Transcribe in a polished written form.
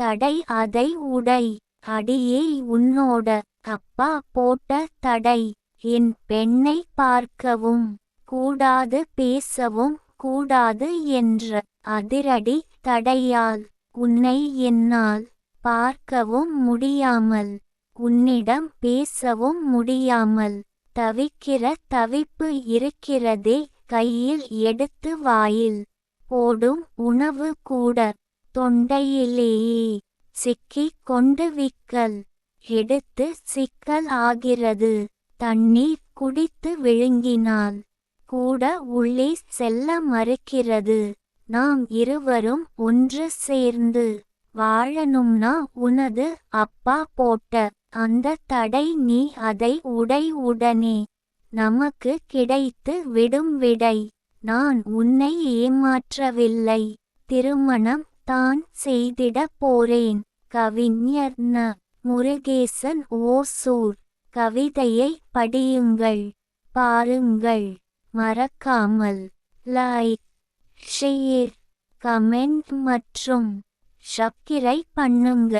தடை அதை உடை. அடியே உன்னோட அப்பா போட்ட தடை. என் பெண்ணை பார்க்கவும் கூடாது பேசவும் கூடாது என்ற அதிரடி தடையால் உன்னை என்னால் பார்க்கவும் முடியாமல் உன்னிடம் பேசவும் முடியாமல் தவிக்கிற தவிப்பு இருக்கிறதே. கையில் எடுத்து வாயில் போடும் உணவு கூட தொண்டையிலேயே சிக்கிக் கொண்டு விக்கல் எடுத்து சிக்கல் ஆகிறது. தண்ணீர் குடித்து விழுங்கினால் கூட உள்ளே செல்ல மறுக்கிறது. நாம் இருவரும் ஒன்று சேர்ந்து வாழணும்னா உனது அப்பா போட்ட அந்த தடை நீ அதை உடை உடனே நமக்கு கிடைத்து விடும் விடை. நான் உன்னை ஏமாற்றவில்லை. திருமணம் தான் செய்திட போறேன். கவிஞர் ந. முருகேசன் ஓசூர். கவிதையை படியுங்கள், பாருங்கள். மறக்காமல் லைக், ஷேர், கமெண்ட் மற்றும் சப்ஸ்கிரைப் பண்ணுங்க.